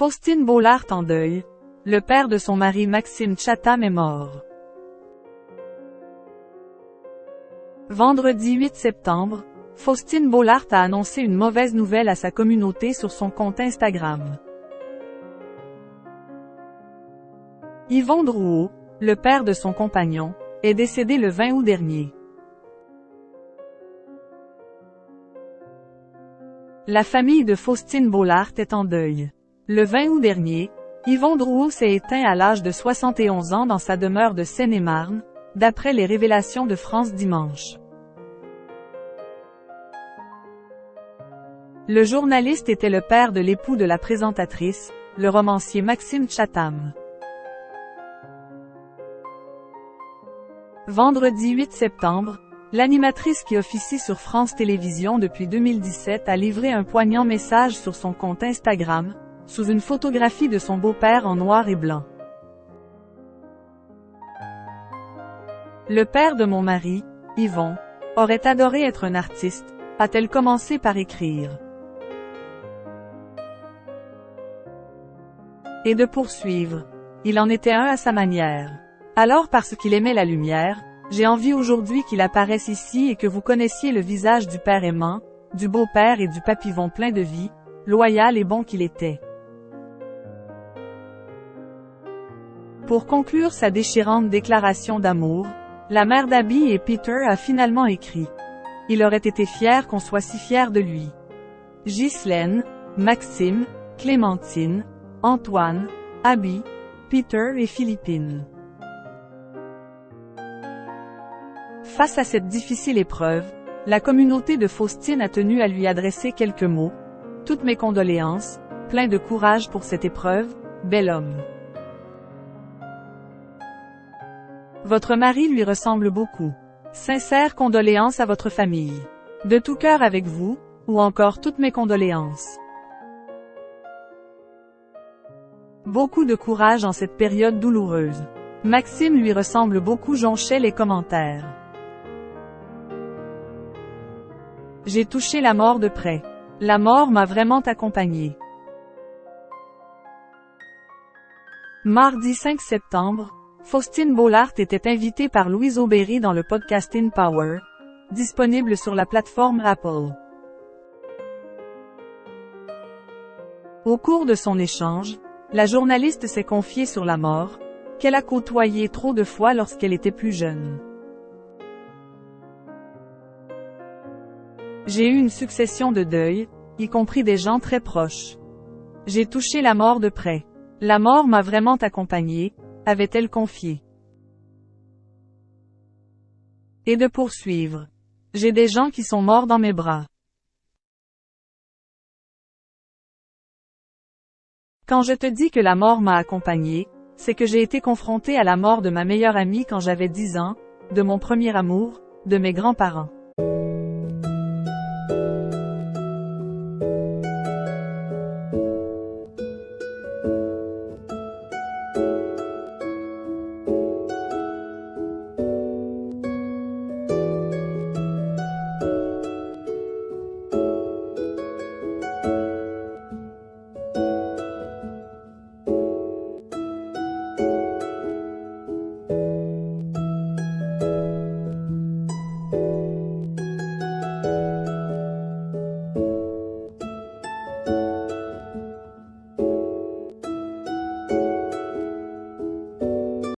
Faustine Bollaert en deuil. Le père de son mari Maxime Chatham est mort. Vendredi 8 septembre, Faustine Bollaert a annoncé une mauvaise nouvelle à sa communauté sur son compte Instagram. Yvon Drouot, le père de son compagnon, est décédé le 20 août dernier. La famille de Faustine Bollaert est en deuil. Le 20 août dernier, Yvon Drouot s'est éteint à l'âge de 71 ans dans sa demeure de Seine-et-Marne, d'après les révélations de France Dimanche. Le journaliste était le père de l'époux de la présentatrice, le romancier Maxime Chatham. Vendredi 8 septembre, l'animatrice qui officie sur France Télévisions depuis 2017 a livré un poignant message sur son compte Instagram, sous une photographie de son beau-père en noir et blanc. Le père de mon mari, Yvon, aurait adoré être un artiste, a-t-elle commencé par écrire. Et de poursuivre. Il en était un à sa manière. Alors parce qu'il aimait la lumière, j'ai envie aujourd'hui qu'il apparaisse ici et que vous connaissiez le visage du père aimant, du beau-père et du papillon plein de vie, loyal et bon qu'il était. Pour conclure sa déchirante déclaration d'amour, la mère d'Abby et Peter a finalement écrit. Il aurait été fier qu'on soit si fiers de lui. Ghislaine, Maxime, Clémentine, Antoine, Abby, Peter et Philippine. Face à cette difficile épreuve, la communauté de Faustine a tenu à lui adresser quelques mots. Toutes mes condoléances, plein de courage pour cette épreuve, bel homme. Votre mari lui ressemble beaucoup. Sincères condoléances à votre famille. De tout cœur avec vous, ou encore toutes mes condoléances. Beaucoup de courage en cette période douloureuse. Maxime lui ressemble beaucoup, jonchait les commentaires. J'ai touché la mort de près. La mort m'a vraiment accompagné. Mardi 5 septembre, Faustine Bollaert était invitée par Louise Aubéry dans le podcast In Power, disponible sur la plateforme Apple. Au cours de son échange, la journaliste s'est confiée sur la mort, qu'elle a côtoyée trop de fois lorsqu'elle était plus jeune. J'ai eu une succession de deuils, y compris des gens très proches. J'ai touché la mort de près. La mort m'a vraiment accompagnée, avait-elle confié. Et de poursuivre. J'ai des gens qui sont morts dans mes bras. Quand je te dis que la mort m'a accompagnée, c'est que j'ai été confrontée à la mort de ma meilleure amie quand j'avais 10 ans, de mon premier amour, de mes grands-parents.